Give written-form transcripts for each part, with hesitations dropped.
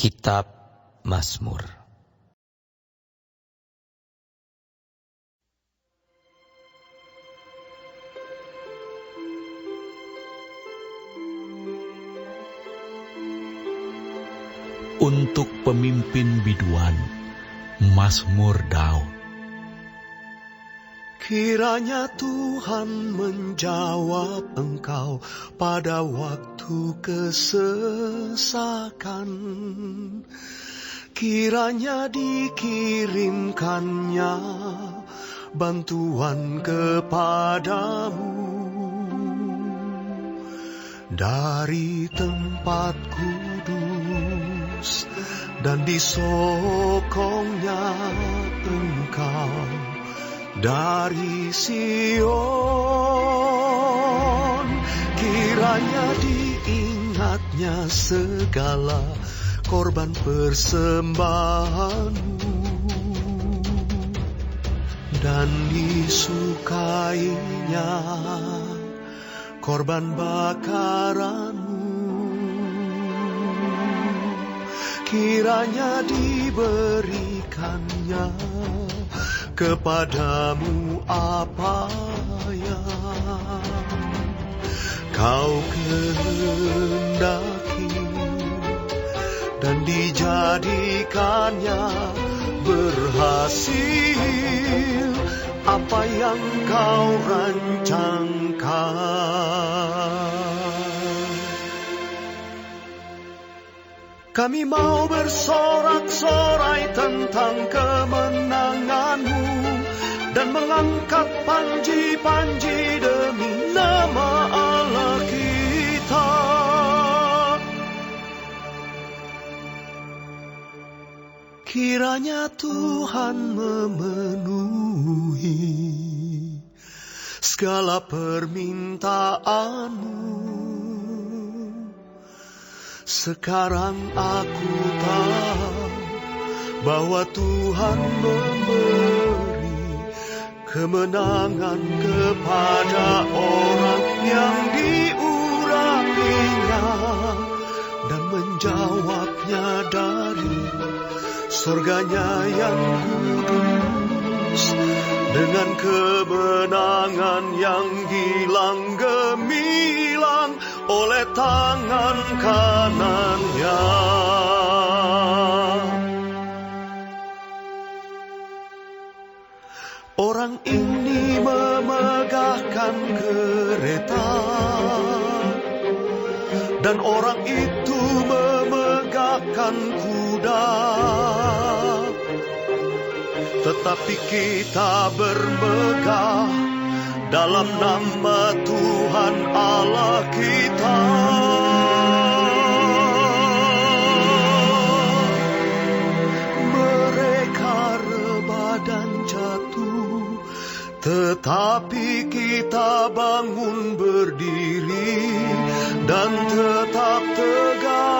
Kitab Mazmur. Untuk pemimpin biduan, Mazmur Daud. Kiranya Tuhan menjawab engkau pada waktu kesesakan. Kiranya dikirimkannya bantuan kepadamu. Dari tempat kudus dan disokongnya engkau dari Sion. Kiranya diingatnya segala korban persembahanmu dan disukainya korban bakaranmu. Kiranya diberikannya kepadamu apa yang kau kehendaki, dan dijadikannya berhasil apa yang kau rancangkan. Kami mau bersorak-sorai tentang kemenanganmu dan mengangkat panji-panji demi nama Allah kita. Kiranya Tuhan memenuhi segala permintaanmu. Sekarang aku tahu bahwa Tuhan memberi kemenangan kepada orang yang diurapinya dan menjawabnya dari surganya yang kudus dengan kebenangan yang gilang gemilang oleh tangan kanannya. Orang ini memegahkan kereta dan orang itu memegahkan kuda, tetapi kita bermegah dalam nama Tuhan Allah kita. Mereka rebah dan jatuh, tetapi kita bangun berdiri dan tetap tegak.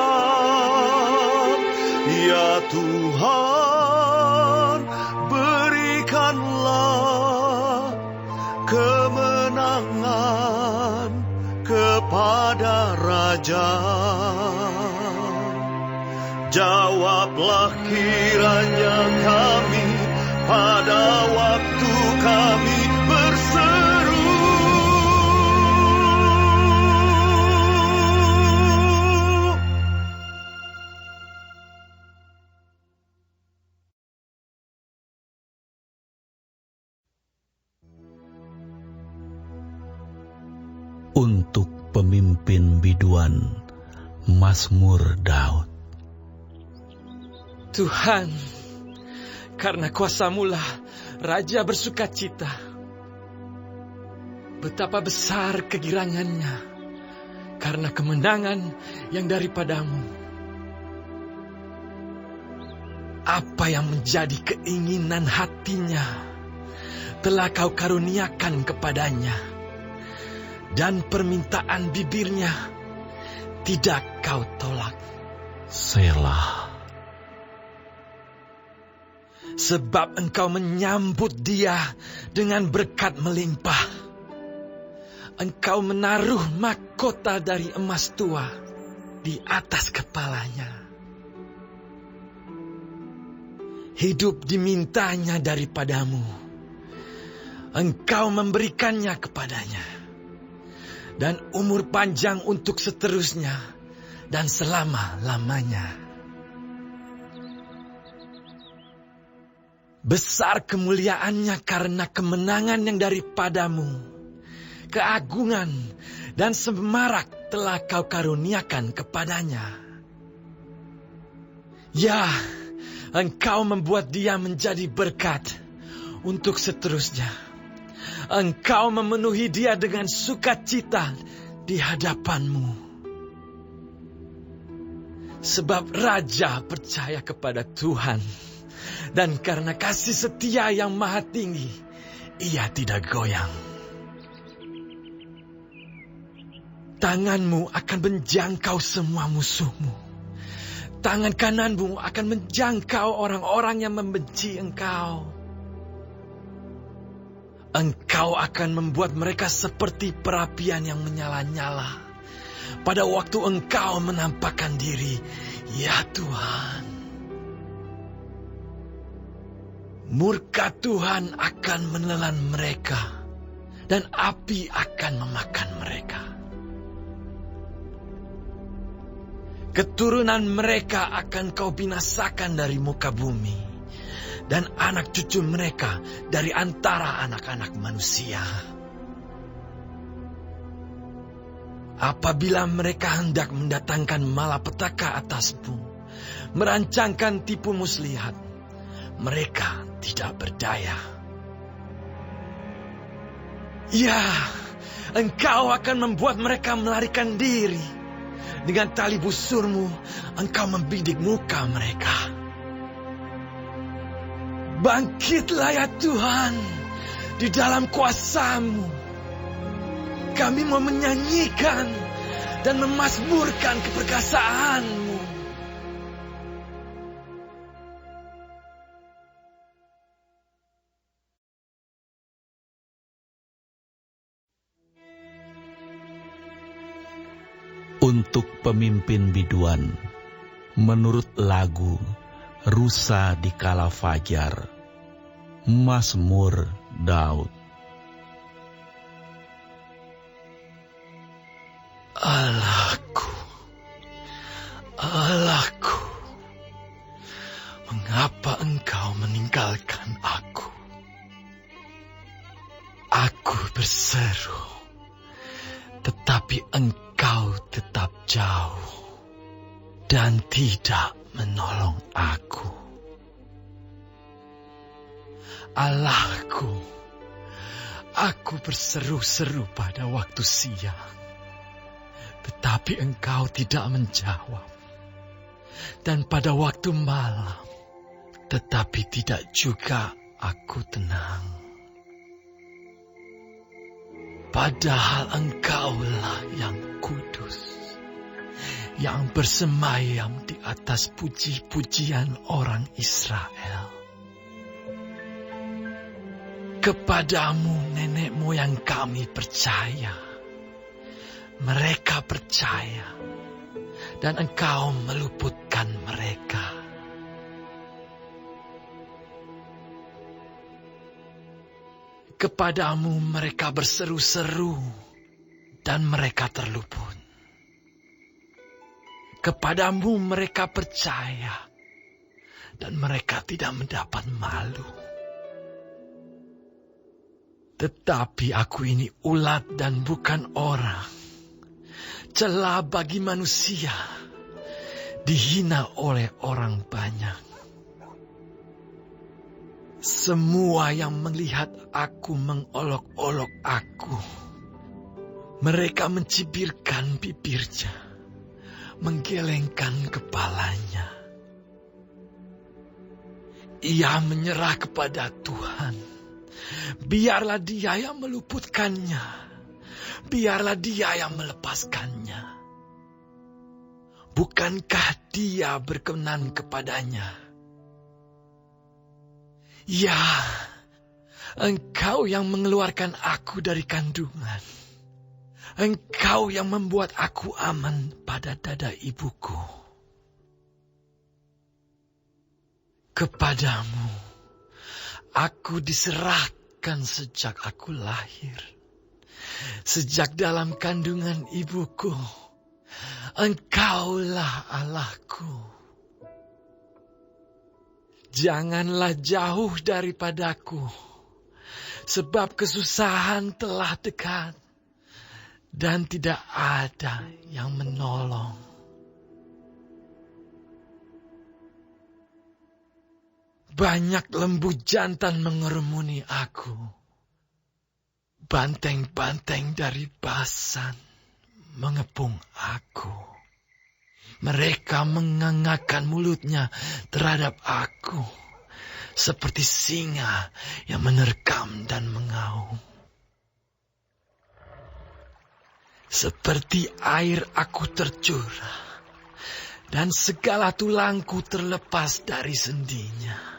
Ya Tuhan, berikanlah kemenangan kepada Raja. Jawablah kiranya kami pada waktu kami berseru. Untuk pemimpin biduan, Mazmur Daud. Tuhan, karena kuasa-Mu lah Raja bersukacita. Betapa besar kegirangannya karena kemenangan yang daripada-Mu. Apa yang menjadi keinginan hatinya telah Kau karuniakan kepadanya, dan permintaan bibirnya tidak Kau tolak. Selah. Sebab Engkau menyambut dia dengan berkat melimpah. Engkau menaruh mahkota dari emas tua di atas kepalanya. Hidup dimintanya daripadamu. Engkau memberikannya kepadanya. Dan umur panjang untuk seterusnya dan selama-lamanya. Besar kemuliaannya karena kemenangan yang daripadamu. Keagungan dan semarak telah kau karuniakan kepadanya. Ya, engkau membuat dia menjadi berkat untuk seterusnya. Engkau memenuhi dia dengan sukacita di hadapanmu. Sebab raja percaya kepada Tuhan. Dan karena kasih setia yang maha tinggi, ia tidak goyang. Tanganmu akan menjangkau semua musuhmu. Tangan kananmu akan menjangkau orang-orang yang membenci engkau. Engkau akan membuat mereka seperti perapian yang menyala-nyala. Pada waktu engkau menampakkan diri, ya Tuhan. Murka Tuhan akan menelan mereka, dan api akan memakan mereka. Keturunan mereka akan kau binasakan dari muka bumi. Dan anak cucu mereka dari antara anak-anak manusia. Apabila mereka hendak mendatangkan malapetaka atasmu, merancangkan tipu muslihat, mereka tidak berdaya. Ya, engkau akan membuat mereka melarikan diri. Dengan tali busurmu, engkau membidik muka mereka. Bangkitlah ya Tuhan, di dalam kuasa-Mu. Kami mau menyanyikan dan memazmurkan keperkasaan-Mu. Untuk pemimpin biduan, menurut lagu Rusa di Kala Fajar, Mazmur Daud. Allahku, Allahku, mengapa engkau meninggalkan aku? Aku berseru, tetapi engkau tetap jauh dan tidak menolong aku. Allahku, aku berseru-seru pada waktu siang, tetapi engkau tidak menjawab. Dan pada waktu malam, tetapi tidak juga aku tenang. Padahal engkaulah yang kudus, yang bersemayam di atas puji-pujian orang Israel. Kepadamu nenek moyang kami percaya. Mereka percaya. Dan engkau meluputkan mereka. Kepadamu mereka berseru-seru. Dan mereka terluput. Kepadamu mereka percaya. Dan mereka tidak mendapat malu. Tetapi aku ini ulat dan bukan orang. Celah bagi manusia. Dihina oleh orang banyak. Semua yang melihat aku mengolok-olok aku. Mereka mencibirkan bibirnya. Menggelengkan kepalanya. Ia menyerah kepada Tuhan. Biarlah dia yang meluputkannya. Biarlah dia yang melepaskannya. Bukankah dia berkenan kepadanya? Ya, engkau yang mengeluarkan aku dari kandungan. Engkau yang membuat aku aman pada dada ibuku. Kepadamu aku diserahkan sejak aku lahir. Sejak dalam kandungan ibuku, Engkaulah Allahku. Janganlah jauh daripadaku, sebab kesusahan telah dekat dan tidak ada yang menolong. Banyak lembu jantan mengerumuni aku. Banteng-banteng dari Basan mengepung aku. Mereka mengangakkan mulutnya terhadap aku, seperti singa yang menerkam dan mengaum. Seperti air aku tercurah, dan segala tulangku terlepas dari sendinya.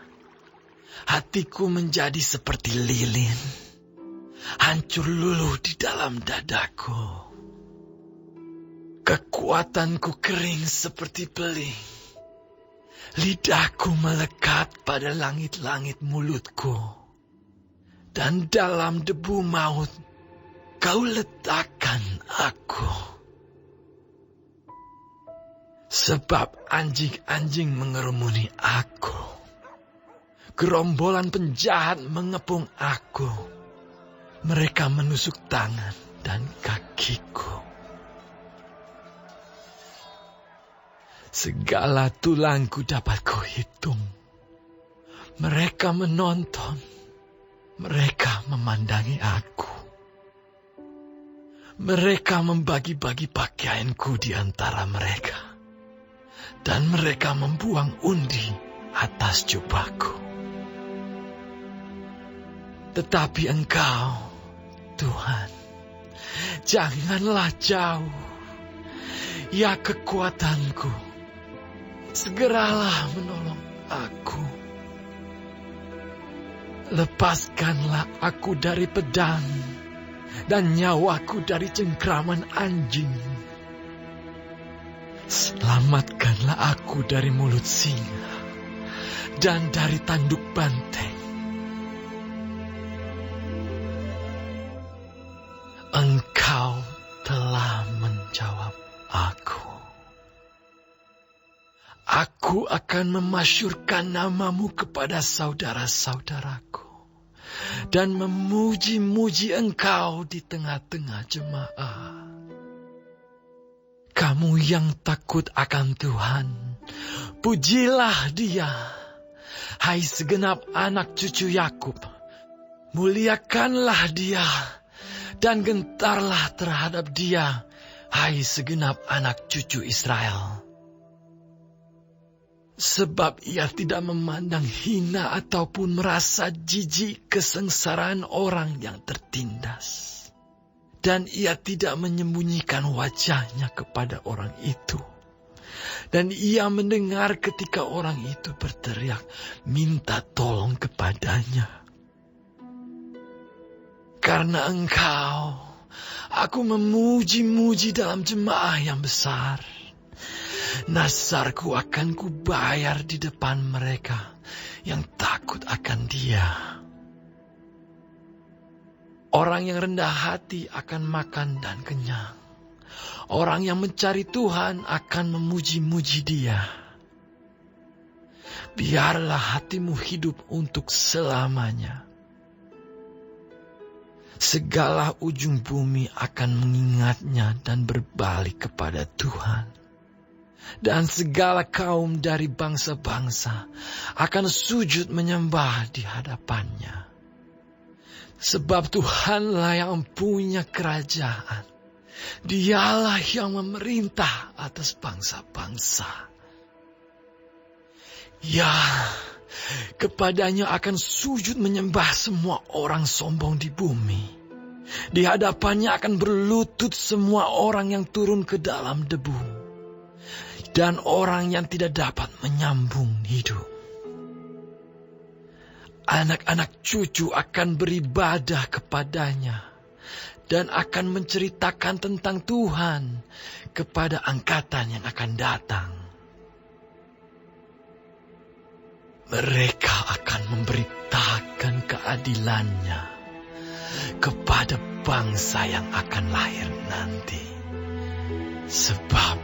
Hatiku menjadi seperti lilin, hancur luluh di dalam dadaku. Kekuatanku kering seperti beling. Lidahku melekat pada langit-langit mulutku. Dan dalam debu maut Kau letakkan aku. Sebab anjing-anjing mengerumuni aku. Gerombolan penjahat mengepung aku. Mereka menusuk tangan dan kakiku. Segala tulangku dapat kuhitung. Mereka menonton. Mereka memandangi aku. Mereka membagi-bagi pakaianku di antara mereka. Dan mereka membuang undi atas jubahku. Tetapi Engkau, Tuhan, janganlah jauh. Ya kekuatanku, segeralah menolong aku. Lepaskanlah aku dari pedang dan nyawaku dari cengkraman anjing. Selamatkanlah aku dari mulut singa dan dari tanduk banteng. Engkau telah menjawab aku. Aku akan memasyurkan namamu kepada saudara-saudaraku dan memuji-muji Engkau di tengah-tengah jemaah. Kamu yang takut akan Tuhan, pujilah Dia. Hai segenap anak cucu Yakub, muliakanlah Dia dan gentarlah terhadap Dia, hai segenap anak cucu Israel. Sebab Ia tidak memandang hina ataupun merasa jijik kesengsaraan orang yang tertindas. Dan Ia tidak menyembunyikan wajahnya kepada orang itu. Dan Ia mendengar ketika orang itu berteriak, minta tolong kepadanya. Karena Engkau, aku memuji-muji dalam jemaah yang besar. Nazarku akan kubayar di depan mereka yang takut akan Dia. Orang yang rendah hati akan makan dan kenyang. Orang yang mencari Tuhan akan memuji-muji Dia. Biarlah hatimu hidup untuk selamanya. Segala ujung bumi akan mengingatnya dan berbalik kepada Tuhan. Dan segala kaum dari bangsa-bangsa akan sujud menyembah di hadapannya. Sebab Tuhanlah yang punya kerajaan. Dialah yang memerintah atas bangsa-bangsa. Ya, kepadanya akan sujud menyembah semua orang sombong di bumi. Di hadapannya akan berlutut semua orang yang turun ke dalam debu. Dan orang yang tidak dapat menyambung hidup. Anak-anak cucu akan beribadah kepadanya. Dan akan menceritakan tentang Tuhan kepada angkatan yang akan datang. Mereka akan memberitakan keadilannya kepada bangsa yang akan lahir nanti, sebab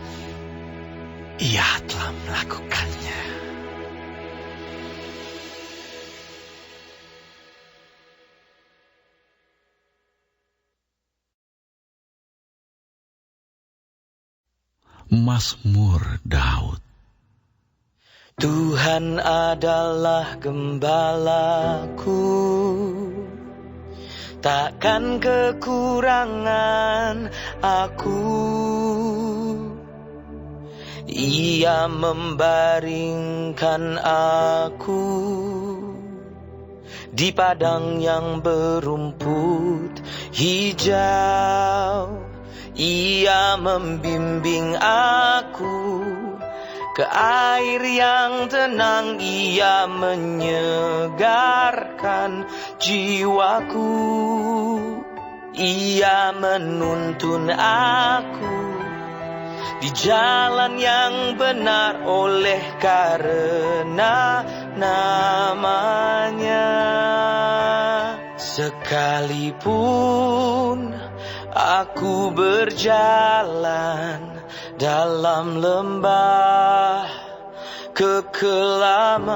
Ia telah melakukannya. Mazmur Daud. Tuhan adalah gembalaku, takkan kekurangan aku. Ia membaringkan aku di padang yang berumput hijau. Ia membimbing aku ke air yang tenang. Ia menyegarkan jiwaku. Ia menuntun aku di jalan yang benar oleh karena namanya. Sekalipun aku berjalan dalam lembah kekelaman,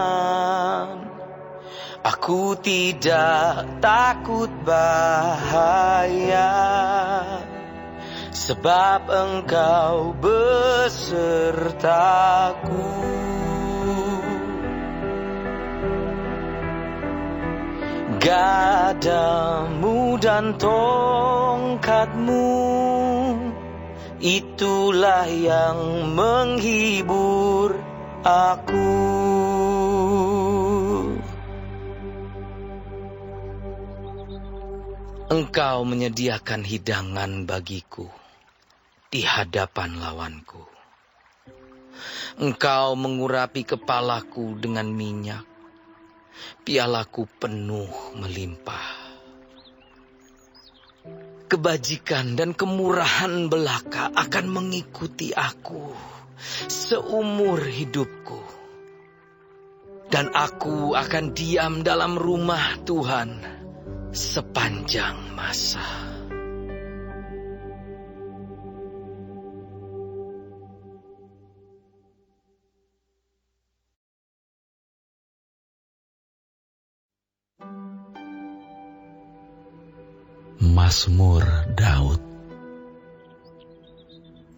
aku tidak takut bahaya, sebab Engkau besertaku. Gadamu dan tongkatmu, itulah yang menghibur aku. Engkau menyediakan hidangan bagiku di hadapan lawanku. Engkau mengurapi kepalaku dengan minyak, pialaku penuh melimpah. Kebajikan dan kemurahan belaka akan mengikuti aku seumur hidupku, dan aku akan diam dalam rumah Tuhan sepanjang masa. Mazmur Daud.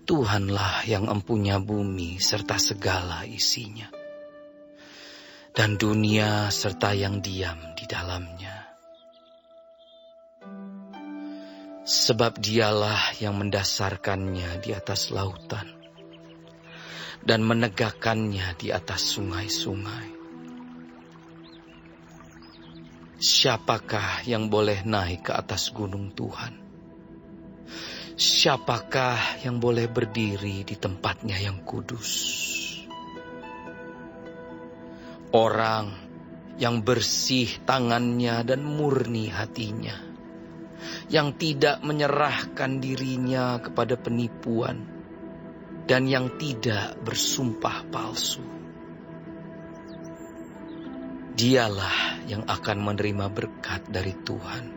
Tuhanlah yang empunya bumi serta segala isinya, dan dunia serta yang diam di dalamnya. Sebab Dialah yang mendasarkannya di atas lautan dan menegakkannya di atas sungai-sungai. Siapakah yang boleh naik ke atas gunung Tuhan? Siapakah yang boleh berdiri di tempatnya yang kudus? Orang yang bersih tangannya dan murni hatinya, yang tidak menyerahkan dirinya kepada penipuan, dan yang tidak bersumpah palsu. Dialah yang akan menerima berkat dari Tuhan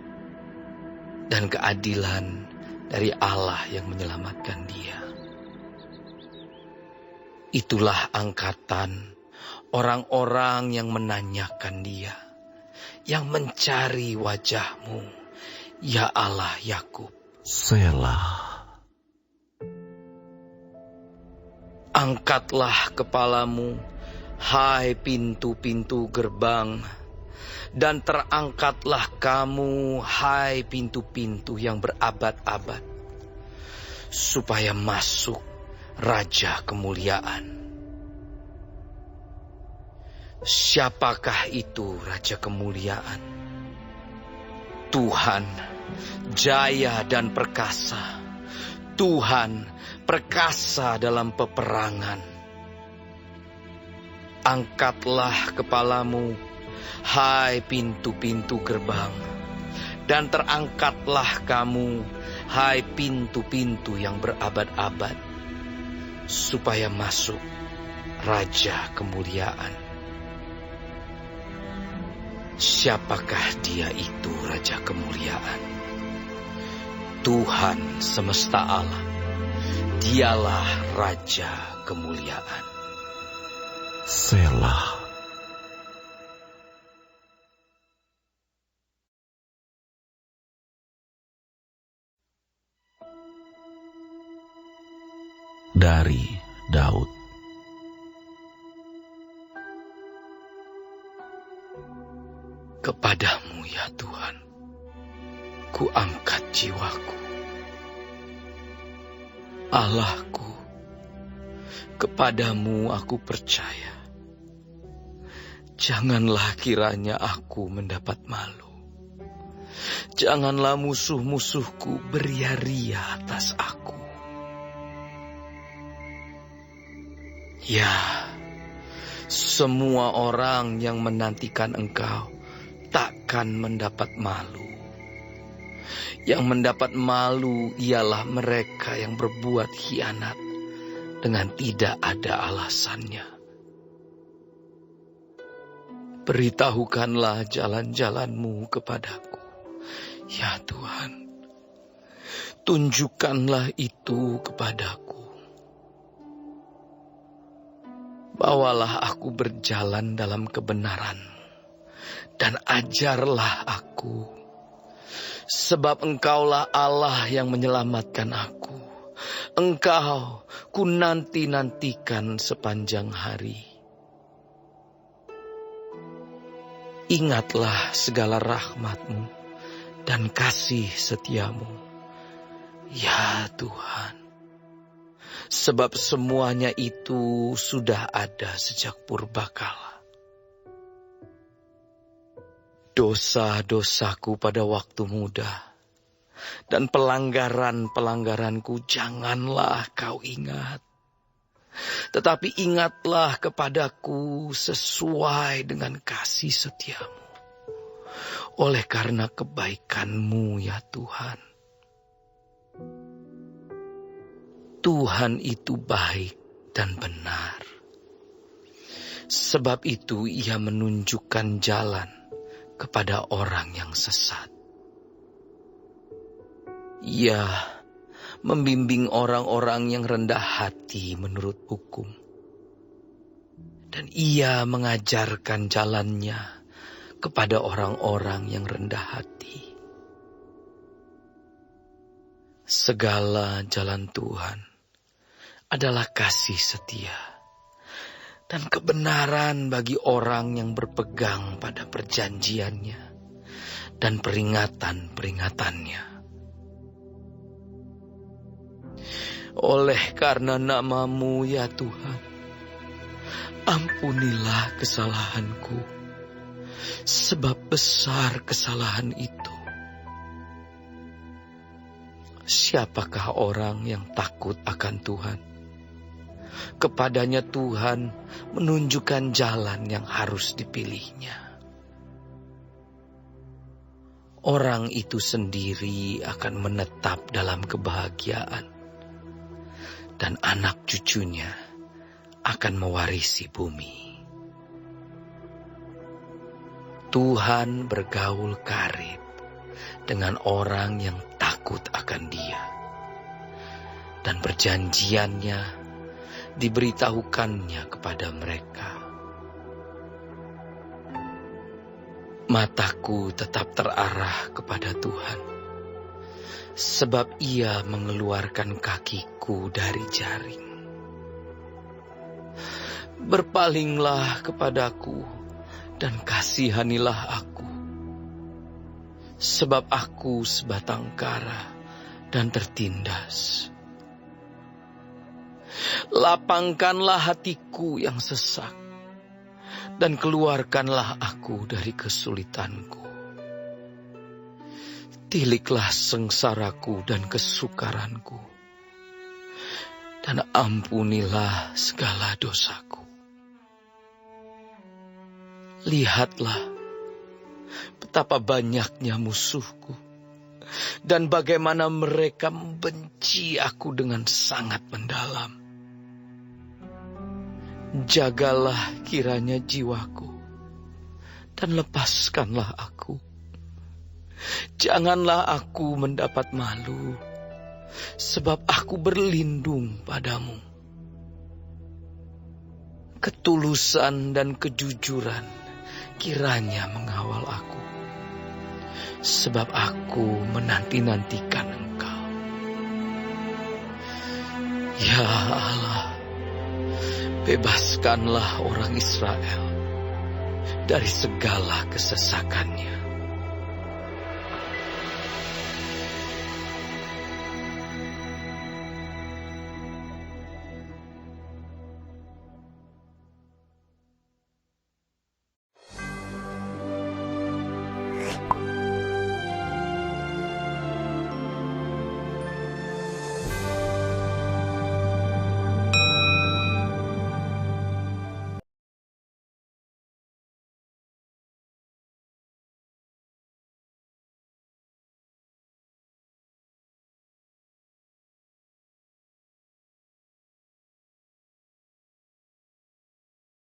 dan keadilan dari Allah yang menyelamatkan dia. Itulah angkatan orang-orang yang menanyakan dia, yang mencari wajah-Mu, ya Allah Yakub. Selah. Angkatlah kepalamu, hai pintu-pintu gerbang, dan terangkatlah kamu, hai pintu-pintu yang berabad-abad, supaya masuk Raja Kemuliaan. Siapakah itu Raja Kemuliaan? Tuhan, jaya dan perkasa. Tuhan, perkasa dalam peperangan. Angkatlah kepalamu, hai pintu-pintu gerbang, dan terangkatlah kamu, hai pintu-pintu yang berabad-abad, supaya masuk Raja Kemuliaan. Siapakah dia itu, Raja Kemuliaan? Tuhan semesta alam, dialah Raja Kemuliaan. Selah. Dari Daud. Kepadamu ya Tuhan, ku angkat jiwaku. Allahku, kepadamu aku percaya. Janganlah kiranya aku mendapat malu. Janganlah musuh-musuhku beria-ria atas aku. Ya, semua orang yang menantikan Engkau takkan mendapat malu. Yang mendapat malu ialah mereka yang berbuat khianat dengan tidak ada alasannya. Beritahukanlah jalan-jalan-Mu kepadaku, ya Tuhan. Tunjukkanlah itu kepadaku. Bawalah aku berjalan dalam kebenaran, dan ajarlah aku. Sebab Engkaulah Allah yang menyelamatkan aku. Engkau ku nanti-nantikan sepanjang hari. Ingatlah segala rahmat-Mu dan kasih setia-Mu, ya Tuhan. Sebab semuanya itu sudah ada sejak purbakala. Dosa-dosaku pada waktu muda dan pelanggaran-pelanggaranku janganlah Kau ingat. Tetapi ingatlah kepadaku sesuai dengan kasih setia-Mu. Oleh karena kebaikan-Mu ya Tuhan. Tuhan itu baik dan benar. Sebab itu Ia menunjukkan jalan kepada orang yang sesat. Ia membimbing orang-orang yang rendah hati menurut hukum. Dan Ia mengajarkan jalannya kepada orang-orang yang rendah hati. Segala jalan Tuhan adalah kasih setia dan kebenaran bagi orang yang berpegang pada perjanjiannya dan peringatan-peringatannya. Oleh karena nama-Mu ya Tuhan, ampunilah kesalahanku, sebab besar kesalahan itu. Siapakah orang yang takut akan Tuhan? Kepadanya Tuhan menunjukkan jalan yang harus dipilihnya. Orang itu sendiri akan menetap dalam kebahagiaan, dan anak cucunya akan mewarisi bumi. Tuhan bergaul karib dengan orang yang takut akan Dia, dan perjanjiannya diberitahukannya kepada mereka. Mataku tetap terarah kepada Tuhan, sebab Ia mengeluarkan kakiku dari jaring. Berpalinglah kepadaku dan kasihanilah aku, sebab aku sebatang kara dan tertindas. Lapangkanlah hatiku yang sesak, dan keluarkanlah aku dari kesulitanku. Tiliklah sengsaraku dan kesukaranku, dan ampunilah segala dosaku. Lihatlah betapa banyaknya musuhku, dan bagaimana mereka membenci aku dengan sangat mendalam. Jagalah kiranya jiwaku, dan lepaskanlah aku. Janganlah aku mendapat malu, sebab aku berlindung padamu. Ketulusan dan kejujuran kiranya mengawal aku, sebab aku menanti-nantikan Engkau. Ya Allah, bebaskanlah orang Israel dari segala kesesakannya.